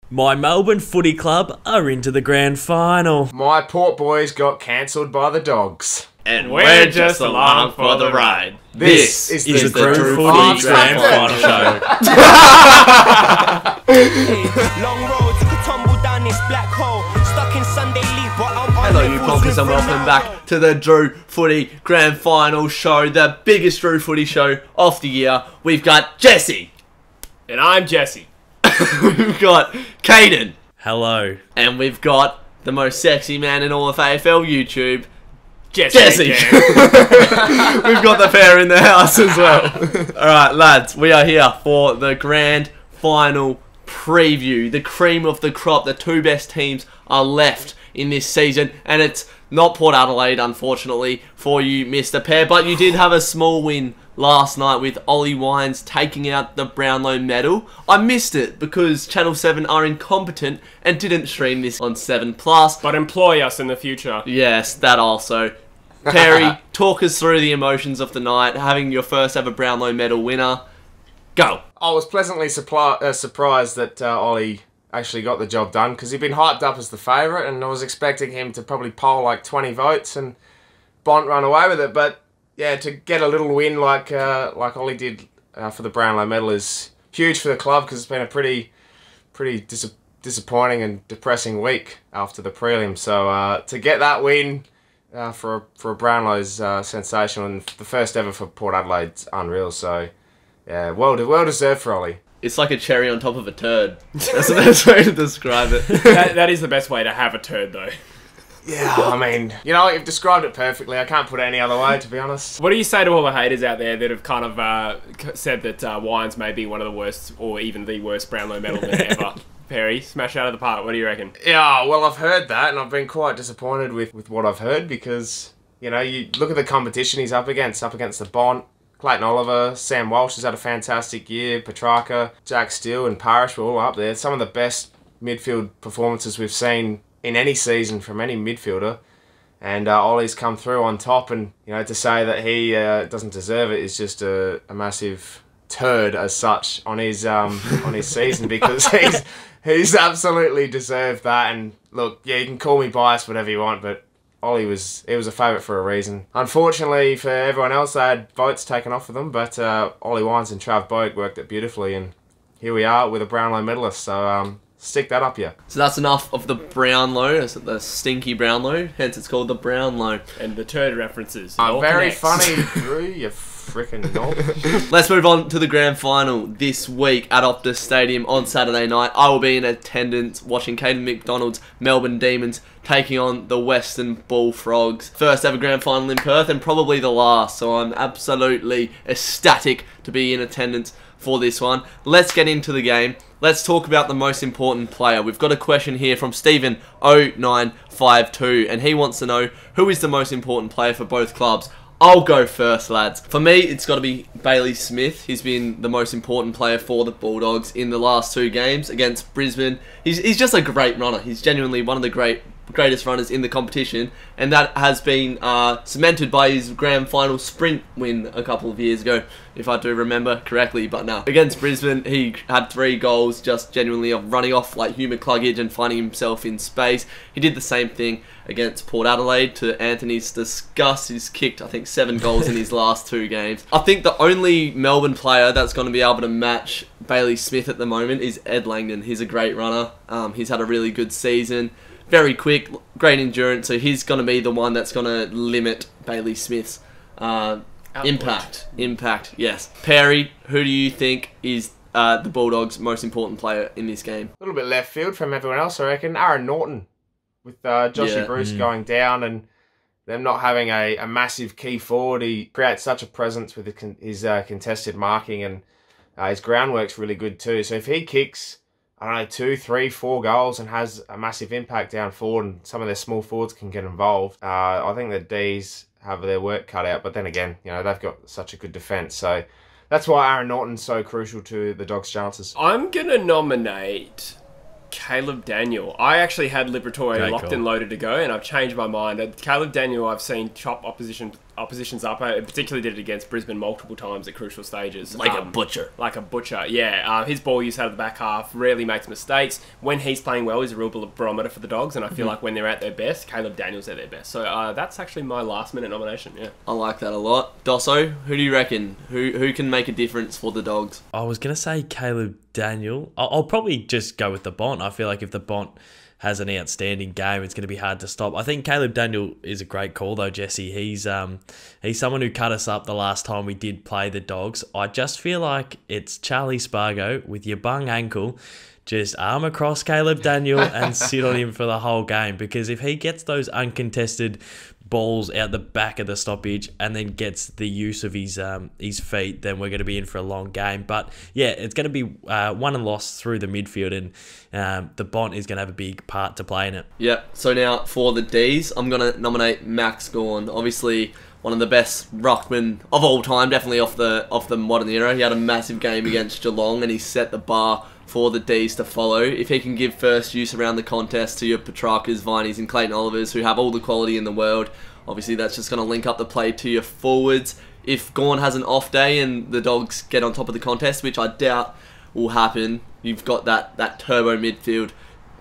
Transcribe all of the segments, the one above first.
My Melbourne Footy Club are into the grand final. My Port boys got cancelled by the Dogs. And we're just along for the ride. This is the True Footy Grand Final Show. Long road, you could tumble down this black hole. Stuck in Sunday league, but I'm on Hello, you conkers, and welcome back to the Drew Footy Grand Final Show, the biggest Drew Footy show of the year. We've got Jesse. And I'm Jesse. We've got Caden. Hello. And we've got the most sexy man in all of AFL YouTube, Jesse. We've got the Pear in the house as well. Alright, lads, we are here for the grand final preview. The cream of the crop. The two best teams are left in this season, and it's not Port Adelaide, unfortunately, for you, Mr. Pear, but you did have a small win last night with Ollie Wines taking out the Brownlow medal. I missed it because Channel 7 are incompetent and didn't stream this on 7+. But employ us in the future. Yes, that also. Perry, talk us through the emotions of the night, having your first ever Brownlow medal winner. Go. I was pleasantly surprised that Ollie actually got the job done, because he'd been hyped up as the favourite, and I was expecting him to probably poll like 20 votes and Bont run away with it. But yeah, to get a little win like Ollie did for the Brownlow medal is huge for the club, because it's been a pretty disappointing and depressing week after the prelim. So to get that win for a Brownlow is sensational, and the first ever for Port Adelaide's unreal. So yeah, well deserved for Ollie. It's like a cherry on top of a turd. That's the best way to describe it. That is the best way to have a turd, though. Yeah, I mean, you know, you've described it perfectly. I can't put it any other way, to be honest. What do you say to all the haters out there that have kind of said that Wines may be one of the worst, or even the worst Brownlow medal than ever? Perry, smash out of the park. What do you reckon? Yeah, well, I've heard that, and I've been quite disappointed with what I've heard, because, you know, you look at the competition he's up against the Bont, Clayton Oliver, Sam Walsh has had a fantastic year, Petrarca, Jack Steele and Parrish were all up there. Some of the best midfield performances we've seen in any season from any midfielder, and Ollie's come through on top, and you know, to say that he doesn't deserve it is just a massive turd as such on his season, because he's absolutely deserved that. And look, yeah, you can call me biased, whatever you want, but Ollie was a favourite for a reason. Unfortunately for everyone else, they had votes taken off of them, but Ollie Wines and Trav Boak worked it beautifully, and here we are with a Brownlow medalist. So stick that up, yeah. So that's enough of the Brownlow, the stinky Brownlow, hence it's called the Brownlow. And the turd references. Very funny, Drew, you frickin' knob. Let's move on to the grand final this week at Optus Stadium on Saturday night. I will be in attendance watching Caden MacDonald's Melbourne Demons taking on the Western Bullfrogs. First ever grand final in Perth, and probably the last, so I'm absolutely ecstatic to be in attendance for this one. Let's get into the game. Let's talk about the most important player. We've got a question here from Stephen0952, and he wants to know who is the most important player for both clubs. I'll go first, lads. For me, it's got to be Bailey Smith. He's been the most important player for the Bulldogs in the last two games against Brisbane. He's just a great runner. He's genuinely one of the greatest runners in the competition, and that has been cemented by his grand final sprint win a couple of years ago, if I do remember correctly. But no, against Brisbane, he had 3 goals just genuinely of running off like Hugh McCluggage and finding himself in space. He did the same thing against Port Adelaide. To Anthony's disgust, he's kicked, I think, 7 goals in his last 2 games. I think the only Melbourne player that's going to be able to match Bailey Smith at the moment is Ed Langdon. He's a great runner. He's had a really good season. Very quick, great endurance, so he's going to be the one that's going to limit Bailey Smith's impact. Impact, yes. Perry, who do you think is the Bulldogs' most important player in this game? A little bit left field from everyone else, I reckon. Aaron Norton, with Joshy Bruce going down and them not having a massive key forward. He creates such a presence with his contested marking, and his groundwork's really good too. So if he kicks, I don't know, 2, 3, 4 goals and has a massive impact down forward, and some of their small forwards can get involved, I think the Dees have their work cut out. But then again, you know, they've got such a good defence, so that's why Aaron Norton's so crucial to the Dogs' chances. I'm going to nominate Caleb Daniel. I actually had Liberatore locked and loaded to go, and I've changed my mind. Caleb Daniel, I've seen chop opposition opposition's up. I particularly did it against Brisbane multiple times at crucial stages. Like a butcher. Like a butcher, yeah. His ball use out of the back half, rarely makes mistakes. When he's playing well, he's a real barometer for the Dogs, and I feel like when they're at their best, Caleb Daniel's at their best. So that's actually my last-minute nomination, yeah. I like that a lot. Dosso, who do you reckon? Who can make a difference for the Dogs? I was going to say Caleb Daniel. I'll probably just go with the Bont. I feel like if the Bont has an outstanding game, it's going to be hard to stop. I think Caleb Daniel is a great call though, Jesse. He's someone who cut us up the last time we did play the Dogs. I just feel like it's Charlie Spargo with your bung ankle. Just arm across Caleb Daniel and sit on him for the whole game, because if he gets those uncontested balls out the back of the stoppage and then gets the use of his feet, then we're going to be in for a long game. But yeah, it's going to be won and lost through the midfield, and the Bont is going to have a big part to play in it. Yep. So now for the Dees, I'm going to nominate Max Gawn. Obviously, one of the best ruckmen of all time, definitely off the modern era. He had a massive game against Geelong, and he set the bar for the Dees to follow. If he can give first use around the contest to your Petrakas, Vineys and Clayton Olivers, who have all the quality in the world, obviously that's just going to link up the play to your forwards. If Gawn has an off day and the Dogs get on top of the contest, which I doubt will happen, you've got that turbo midfield,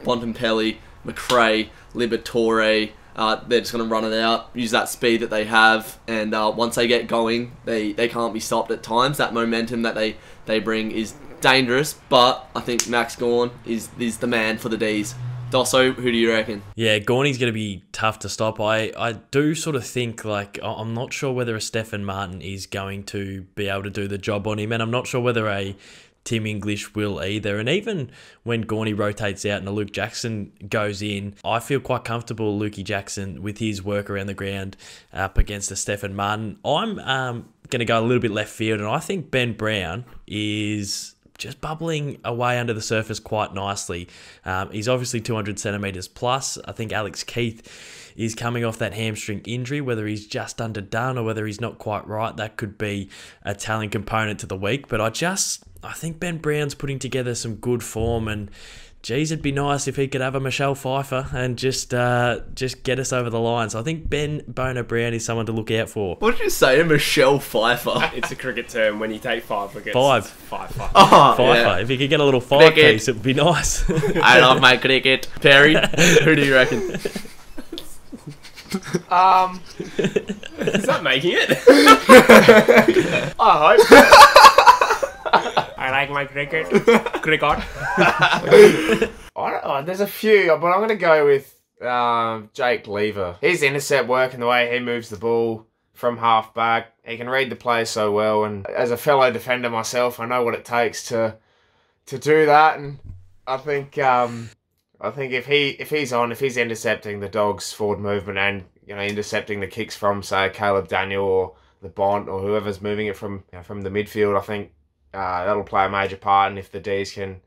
Bontempelli, McRae, Liberatore. They're just going to run it out, use that speed that they have, and once they get going, they can't be stopped at times. That momentum that they bring is dangerous, but I think Max Gawn is the man for the D's. Dosso, who do you reckon? Yeah, Gawny's going to be tough to stop. I do sort of think, like, I'm not sure whether a Stephen Martin is going to be able to do the job on him, and I'm not sure whether a Tim English will either. And even when Gawny rotates out and a Luke Jackson goes in, I feel quite comfortable Lukey Jackson with his work around the ground up against a Stephen Martin. I'm going to go a little bit left field, and I think Ben Brown is just bubbling away under the surface quite nicely. He's obviously 200 centimetres plus. I think Alex Keith is coming off that hamstring injury. Whether he's just underdone or whether he's not quite right, that could be a telling component to the week. But I think Ben Brown's putting together some good form, and geez, it'd be nice if he could have a Michelle Pfeiffer and just get us over the line. So I think Ben Boner Brown is someone to look out for. What did you say, Michelle Pfeiffer? It's a cricket term when you take 5 wickets. Pfeiffer. Oh, Pfeiffer. yeah. If you could get a little 5 Cricket. piece, it'd be nice. I love my cricket. Perry, who do you reckon? Is that making it? I hope. I like my cricket. Cricket. I don't know, there's a few, but I'm going to go with Jake Lever. His intercept work and the way he moves the ball from half back, he can read the play so well, and as a fellow defender myself, I know what it takes to do that, and I think if he's intercepting the Dogs' forward movement and intercepting the kicks from, say, Caleb Daniel or the Bont or whoever's moving it from the midfield, I think that'll play a major part. And if the D's can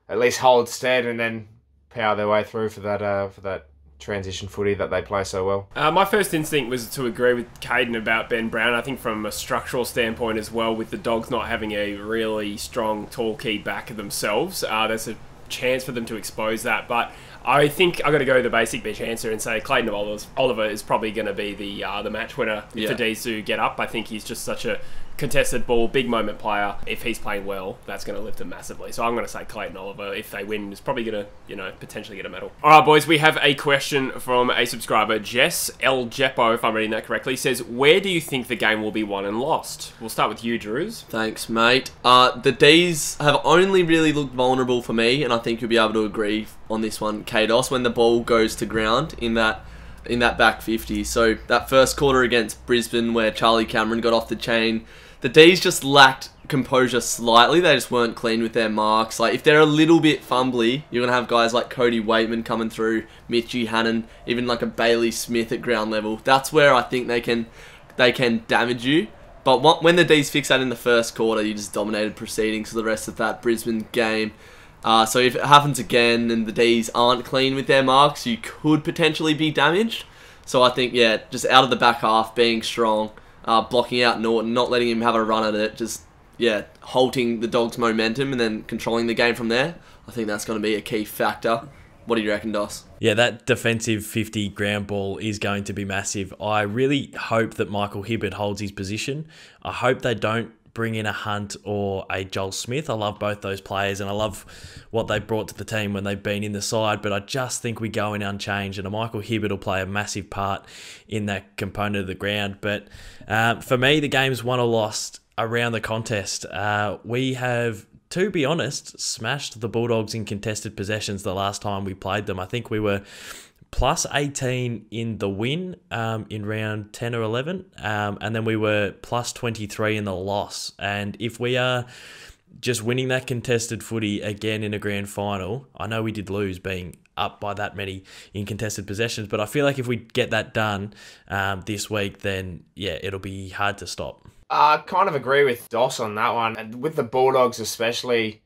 at least hold stead and then power their way through for that transition footy that they play so well. My first instinct was to agree with Caden about Ben Brown. I think from a structural standpoint as well, with the Dogs not having a really strong tall key back of themselves, there's a chance for them to expose that. But I think I've got to go the basic bitch answer and say Clayton Oliver is probably going to be the match winner if the D's do get up. I think he's just such a contested ball, big moment player. If he's playing well, that's going to lift him massively. So I'm going to say Clayton Oliver, if they win, is probably going to, potentially get a medal. All right, boys, we have a question from a subscriber, Jess L. Jeppo, if I'm reading that correctly, says, where do you think the game will be won and lost? We'll start with you, Drews. Thanks, mate. The D's have only really looked vulnerable for me, and I think you'll be able to agree on this one, Kados, when the ball goes to ground in that back 50. So that first quarter against Brisbane where Charlie Cameron got off the chain, the D's just lacked composure slightly. They just weren't clean with their marks. Like, if they're a little bit fumbly, you're going to have guys like Cody Waitman coming through, Mitchie Hannon, even like a Bailey Smith at ground level. That's where I think they can damage you. But when the D's fix that in the first quarter, you just dominated proceedings for the rest of that Brisbane game. So if it happens again and the D's aren't clean with their marks, you could potentially be damaged. So I think, just out of the back half, being strong, blocking out Norton, not letting him have a run at it, just, halting the Dogs' momentum and then controlling the game from there. I think that's going to be a key factor. What do you reckon, Doss? Yeah, that defensive 50 ground ball is going to be massive. I really hope that Michael Hibbert holds his position. I hope they don't bring in a Hunt or a Joel Smith. I love both those players and I love what they brought to the team when they've been in the side, but I just think we go in unchanged and a Michael Hibbert will play a massive part in that component of the ground. But for me, the game's won or lost around the contest. We have, to be honest, smashed the Bulldogs in contested possessions the last time we played them. I think we were plus 18 in the win in round 10 or 11, and then we were plus 23 in the loss. And if we are just winning that contested footy again in a grand final, I know we did lose being up by that many in contested possessions, but I feel like if we get that done this week, then yeah, it'll be hard to stop. I kind of agree with Doss on that one. And with the Bulldogs especially,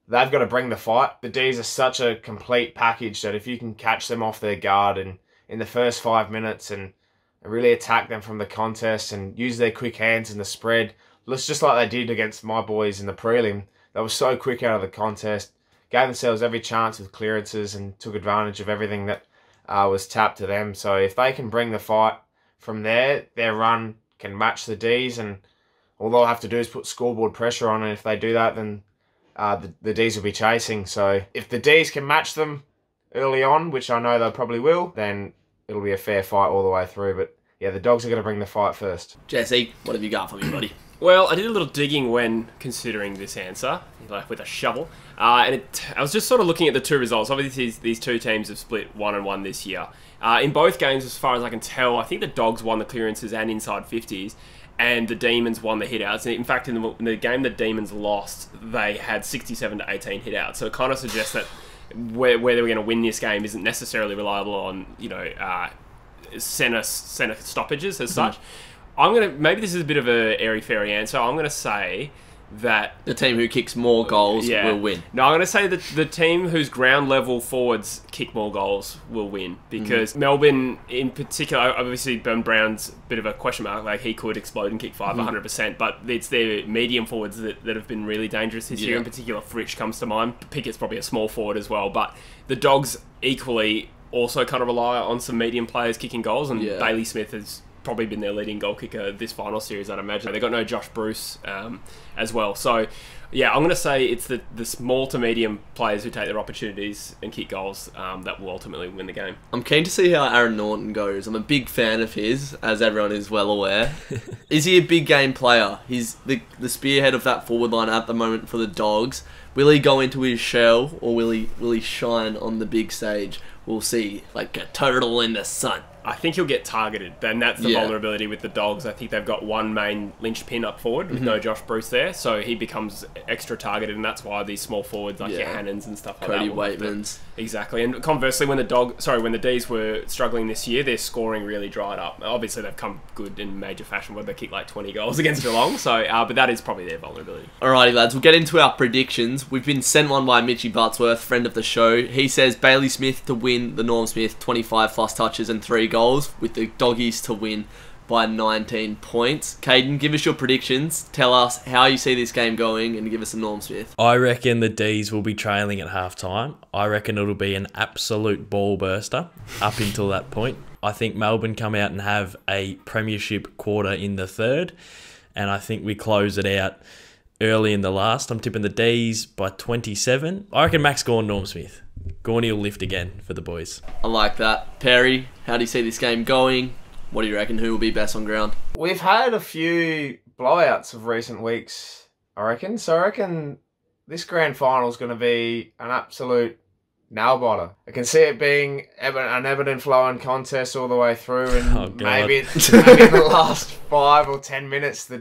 they've got to bring the fight. The Dees are such a complete package that if you can catch them off their guard and in the first 5 minutes and really attack them from the contest and use their quick hands in the spread, just like they did against my boys in the prelim, they were so quick out of the contest, gave themselves every chance with clearances and took advantage of everything that was tapped to them. So if they can bring the fight from there, their run can match the Dees, and all they'll have to do is put scoreboard pressure on, and if they do that, then the Dees will be chasing. So if the Dees can match them early on, which I know they probably will, then it'll be a fair fight all the way through. But yeah, the Dogs are going to bring the fight first. Jesse, what have you got for me, buddy? Well, I did a little digging when considering this answer, like with a shovel, and I was just sort of looking at the two results. Obviously, these two teams have split 1-1 this year. In both games, as far as I can tell, I think the Dogs won the clearances and inside 50s, and the Demons won the hitouts. In fact, in the game the Demons lost, they had 67 to 18 hitouts. So it kind of suggests that whether we're going to win this game isn't necessarily reliable on, centre stoppages as such. Maybe this is a bit of a airy-fairy answer. I'm going to say that the team who kicks more goals will win. No, I'm going to say that the team whose ground level forwards kick more goals will win, because Melbourne in particular, obviously Ben Brown's a bit of a question mark, like he could explode and kick 100%, but it's their medium forwards that have been really dangerous this year. In particular, Fritsch comes to mind. Pickett's probably a small forward as well, but the Dogs equally also kind of rely on some medium players kicking goals, and Bailey Smith has probably been their leading goal kicker this final series, I'd imagine. They got no Josh Bruce as well. So, yeah, I'm going to say it's the small to medium players who take their opportunities and kick goals that will ultimately win the game. I'm keen to see how Aaron Norton goes. I'm a big fan of his, as everyone is well aware. Is he a big game player? He's the spearhead of that forward line at the moment for the Dogs. Will he go into his shell, or will he shine on the big stage? We'll see, like a turtle in the sun. I think he'll get targeted, and that's the vulnerability with the Dogs. I think they've got one main linchpin up forward with no Josh Bruce there, so he becomes extra targeted, and that's why these small forwards like your Hannons and stuff like Cody that. Waitmans. Exactly, and conversely, when the Dees were struggling this year, their scoring really dried up. Obviously, they've come good in major fashion where they kick like 20 goals against Geelong, so but that is probably their vulnerability. Alrighty, lads, we'll get into our predictions. We've been sent one by Mitchy Buttsworth, friend of the show. He says Bailey Smith to win the Norm Smith 25 plus touches and 3 goals, with the Doggies to win by 19 points. Caden, give us your predictions. Tell us how you see this game going and give us a Norm Smith. I reckon the Dees will be trailing at halftime. I reckon it'll be an absolute ball burster up until that point. I think Melbourne come out and have a premiership quarter in the third, and I think we close it out early in the last. I'm tipping the Dees by 27. I reckon Max Gawn, Norm Smith. Gawny will lift again for the boys. I like that. Perry, how do you see this game going? What do you reckon? Who will be best on ground? We've had a few blowouts of recent weeks, I reckon. So I reckon this grand final is going to be an absolute nail-biter. I can see it being an ebb-and-flowing contest all the way through, and maybe in the last 5 or 10 minutes,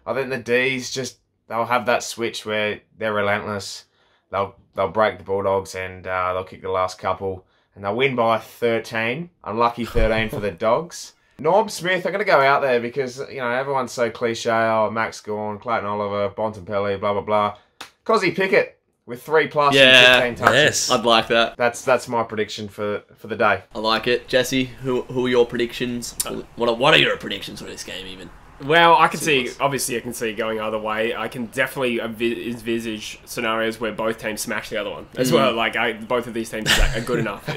I think the Dees they'll have that switch where they're relentless. They'll break the Bulldogs and they'll kick the last couple, and they'll win by 13. Unlucky 13 for the Dogs. Norm Smith, I'm going to go out there because, everyone's so cliche. Oh, Max Gawn, Clayton Oliver, Bontempelli, blah, blah, blah. Cozzy Pickett with 3+ and 15 touches. Yes. I'd like that. That's my prediction for the day. I like it. Jesse, who are your predictions? What are your predictions for this game even? Well, I can see, obviously I can see it going either way. I can definitely envisage scenarios where both teams smash the other one as well. Like, both of these teams are good enough.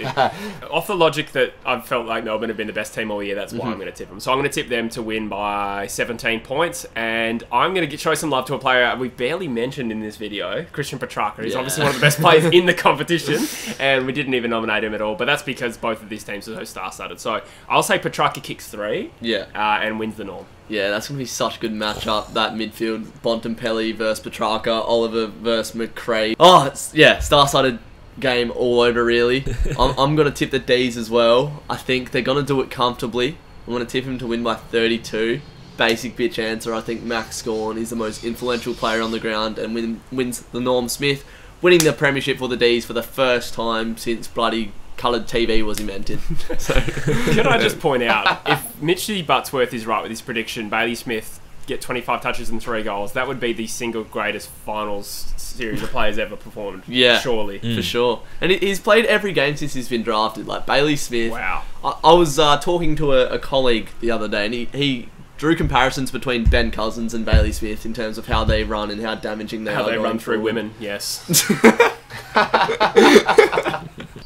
Off the logic that I've felt like Melbourne have been the best team all year, that's why I'm going to tip them. So I'm going to tip them to win by 17 points, and I'm going to show some love to a player we've barely mentioned in this video, Christian Petrarca. He's obviously one of the best players in the competition, and we didn't even nominate him at all, but that's because both of these teams are so star-studded. So I'll say Petrarca kicks 3 and wins the Norm. Yeah, that's going to be such a good matchup, that midfield. Bontempelli versus Petrarca, Oliver versus McRae. Oh, star-studded game all over, really. I'm going to tip the Dees as well. I think they're going to do it comfortably. I'm going to tip him to win by 32. Basic bitch answer. I think Max Gawn is the most influential player on the ground and wins the Norm Smith, winning the premiership for the Dees for the first time since bloody coloured TV was invented. So, can I just point out, if Mitchy Buttsworth is right with his prediction, Bailey Smith get 25 touches and 3 goals, that would be the single greatest finals series of players ever performed. Yeah, surely, for sure. And he's played every game since he's been drafted. Like Bailey Smith. Wow. I was talking to a colleague the other day, and he drew comparisons between Ben Cousins and Bailey Smith in terms of how they run and how damaging they are. How they run through women. Yes.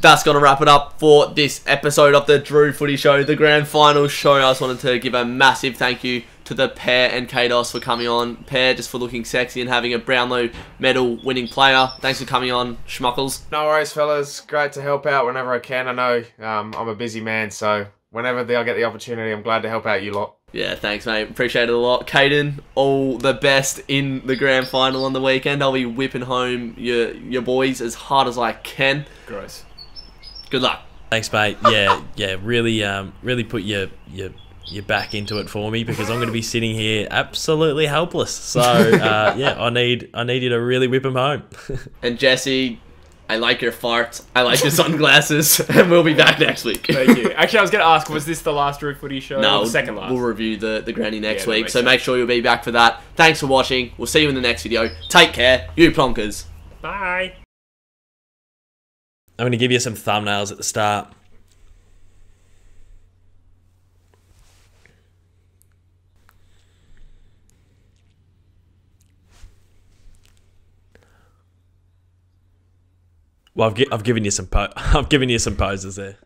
That's going to wrap it up for this episode of the Drew Footy Show, the grand final show. I just wanted to give a massive thank you to the Pear and Caden for coming on. Pear, just for looking sexy and having a Brownlow medal winning player. Thanks for coming on, Schmuckles. No worries, fellas. Great to help out whenever I can. I know I'm a busy man, so whenever I get the opportunity, I'm glad to help out you lot. Yeah, thanks, mate. Appreciate it a lot. Caden, all the best in the grand final on the weekend. I'll be whipping home your boys as hard as I can. Gross. Good luck. Thanks, mate. Yeah, really put your back into it for me, because I'm going to be sitting here absolutely helpless. So I need you to really whip them home. And Jesse, I like your farts. I like your sunglasses, and we'll be back next week. Thank you. Actually, I was going to ask, was this the last Drew Footy show? No, or the second last. We'll review the granny next week, so make sure you'll be back for that. Thanks for watching. We'll see you in the next video. Take care, you plonkers. Bye. I'm going to give you some thumbnails at the start. Well, I've given you some poses there.